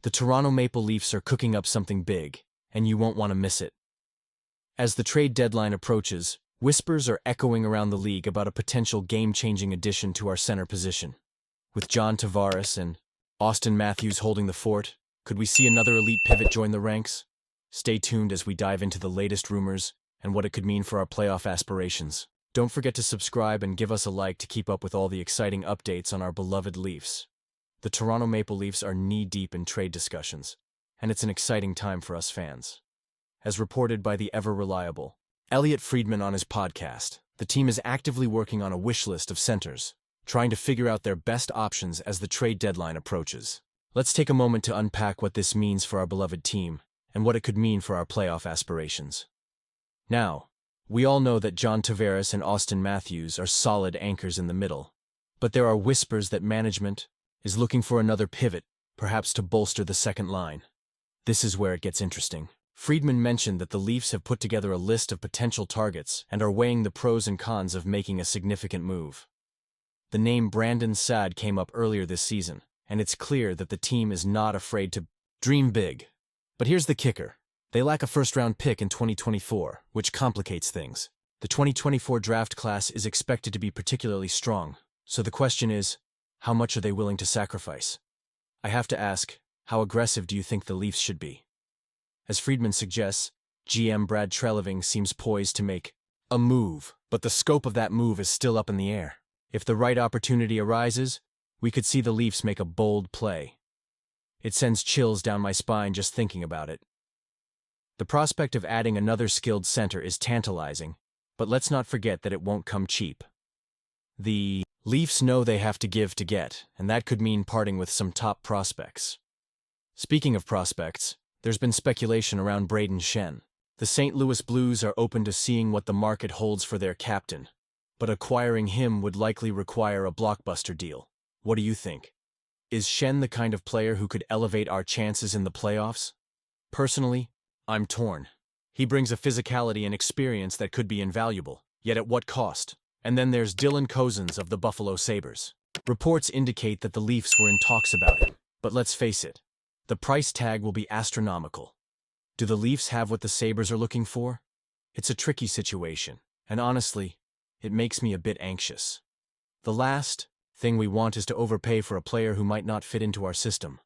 The Toronto Maple Leafs are cooking up something big, and you won't want to miss it. As the trade deadline approaches, whispers are echoing around the league about a potential game-changing addition to our center position. With John Tavares and Austin Matthews holding the fort, could we see another elite pivot join the ranks? Stay tuned as we dive into the latest rumors and what it could mean for our playoff aspirations. Don't forget to subscribe and give us a like to keep up with all the exciting updates on our beloved Leafs. The Toronto Maple Leafs are knee-deep in trade discussions, and it's an exciting time for us fans. As reported by the ever-reliable Elliotte Friedman on his podcast, the team is actively working on a wish list of centers, trying to figure out their best options as the trade deadline approaches. Let's take a moment to unpack what this means for our beloved team and what it could mean for our playoff aspirations. Now, we all know that John Tavares and Austin Matthews are solid anchors in the middle, but there are whispers that management is looking for another pivot, perhaps to bolster the second line. This is where it gets interesting. Friedman mentioned that the Leafs have put together a list of potential targets and are weighing the pros and cons of making a significant move. The name Brandon Saad came up earlier this season, and it's clear that the team is not afraid to dream big. But here's the kicker. They lack a first-round pick in 2024, which complicates things. The 2024 draft class is expected to be particularly strong, so the question is, how much are they willing to sacrifice? I have to ask, how aggressive do you think the Leafs should be? As Friedman suggests, GM Brad Treliving seems poised to make a move, but the scope of that move is still up in the air. If the right opportunity arises, we could see the Leafs make a bold play. It sends chills down my spine just thinking about it. The prospect of adding another skilled center is tantalizing, but let's not forget that it won't come cheap. The Leafs know they have to give to get, and that could mean parting with some top prospects. Speaking of prospects, there's been speculation around Brayden Schenn. The St. Louis Blues are open to seeing what the market holds for their captain, but acquiring him would likely require a blockbuster deal. What do you think? Is Schenn the kind of player who could elevate our chances in the playoffs? Personally, I'm torn. He brings a physicality and experience that could be invaluable, yet at what cost? And then there's Dylan Cozens of the Buffalo Sabres. Reports indicate that the Leafs were in talks about him, but let's face it, the price tag will be astronomical. Do the Leafs have what the Sabres are looking for? It's a tricky situation, and honestly, it makes me a bit anxious. The last thing we want is to overpay for a player who might not fit into our system.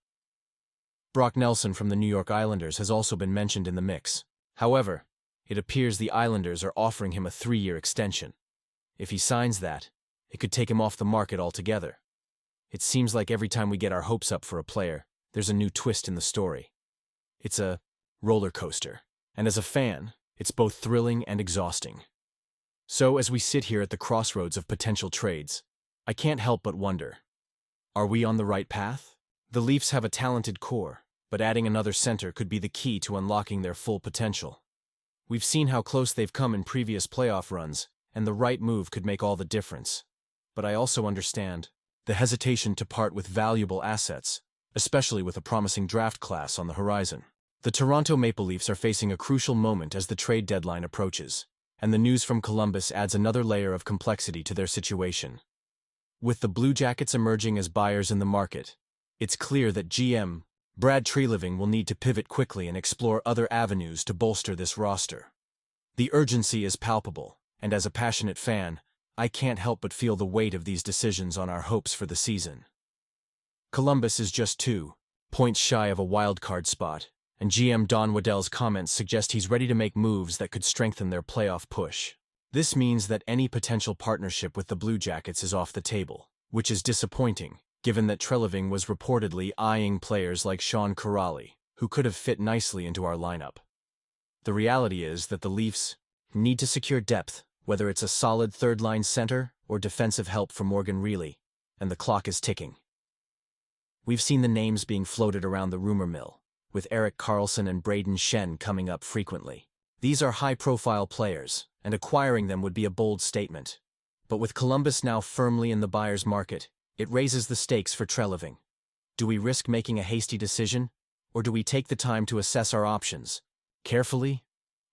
Brock Nelson from the New York Islanders has also been mentioned in the mix. However, it appears the Islanders are offering him a 3-year extension. If he signs that, it could take him off the market altogether. It seems like every time we get our hopes up for a player, there's a new twist in the story. It's a roller coaster, and as a fan, it's both thrilling and exhausting. So as we sit here at the crossroads of potential trades, I can't help but wonder, are we on the right path? The Leafs have a talented core, but adding another center could be the key to unlocking their full potential. We've seen how close they've come in previous playoff runs, and the right move could make all the difference. But I also understand the hesitation to part with valuable assets, especially with a promising draft class on the horizon. The Toronto Maple Leafs are facing a crucial moment as the trade deadline approaches, and the news from Columbus adds another layer of complexity to their situation. With the Blue Jackets emerging as buyers in the market, it's clear that GM Brad Treliving will need to pivot quickly and explore other avenues to bolster this roster. The urgency is palpable, and as a passionate fan, I can't help but feel the weight of these decisions on our hopes for the season. Columbus is just 2 points shy of a wildcard spot, and GM Don Waddell's comments suggest he's ready to make moves that could strengthen their playoff push. This means that any potential partnership with the Blue Jackets is off the table, which is disappointing, given that Treliving was reportedly eyeing players like Sean Kuraly, who could have fit nicely into our lineup. The reality is that the Leafs need to secure depth, whether it's a solid third-line center or defensive help from Morgan Rielly, and the clock is ticking. We've seen the names being floated around the rumor mill, with Erik Karlsson and Brayden Schenn coming up frequently. These are high-profile players, and acquiring them would be a bold statement. But with Columbus now firmly in the buyer's market, it raises the stakes for Treliving. Do we risk making a hasty decision, or do we take the time to assess our options carefully?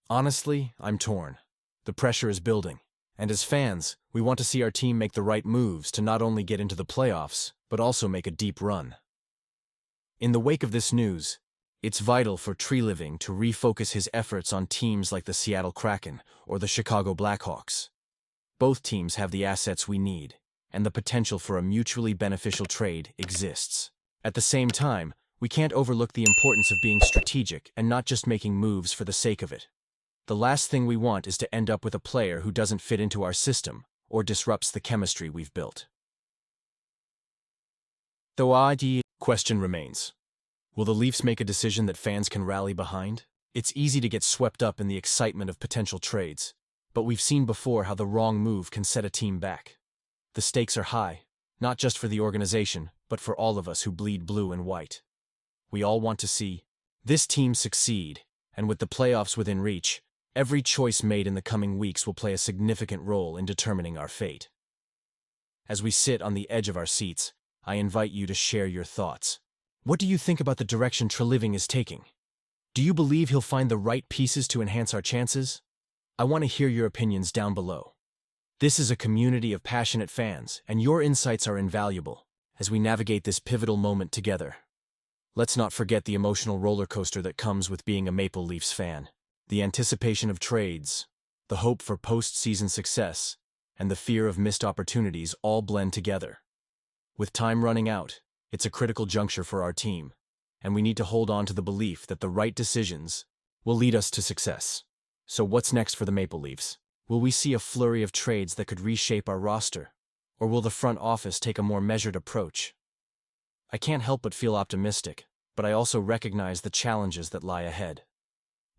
Honestly, I'm torn. The pressure is building, and as fans, we want to see our team make the right moves to not only get into the playoffs, but also make a deep run. In the wake of this news, it's vital for Tree Living to refocus his efforts on teams like the Seattle Kraken or the Chicago Blackhawks. Both teams have the assets we need, and the potential for a mutually beneficial trade exists. At the same time, we can't overlook the importance of being strategic and not just making moves for the sake of it. The last thing we want is to end up with a player who doesn't fit into our system or disrupts the chemistry we've built. The question remains. Will the Leafs make a decision that fans can rally behind? It's easy to get swept up in the excitement of potential trades, but we've seen before how the wrong move can set a team back. The stakes are high, not just for the organization, but for all of us who bleed blue and white. We all want to see this team succeed, and with the playoffs within reach, every choice made in the coming weeks will play a significant role in determining our fate. As we sit on the edge of our seats, I invite you to share your thoughts. What do you think about the direction Tree Living is taking? Do you believe he'll find the right pieces to enhance our chances? I want to hear your opinions down below. This is a community of passionate fans, and your insights are invaluable as we navigate this pivotal moment together. Let's not forget the emotional roller coaster that comes with being a Maple Leafs fan. The anticipation of trades, the hope for post-season success, and the fear of missed opportunities all blend together. With time running out, it's a critical juncture for our team, and we need to hold on to the belief that the right decisions will lead us to success. So what's next for the Maple Leafs? Will we see a flurry of trades that could reshape our roster? Or will the front office take a more measured approach? I can't help but feel optimistic, but I also recognize the challenges that lie ahead.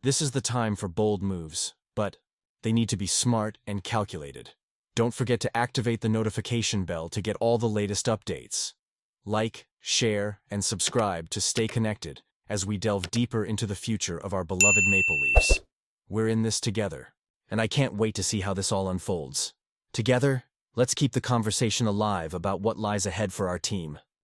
This is the time for bold moves, but they need to be smart and calculated. Don't forget to activate the notification bell to get all the latest updates. Like, share, and subscribe to stay connected as we delve deeper into the future of our beloved Maple Leafs. We're in this together, and I can't wait to see how this all unfolds. Together, let's keep the conversation alive about what lies ahead for our team.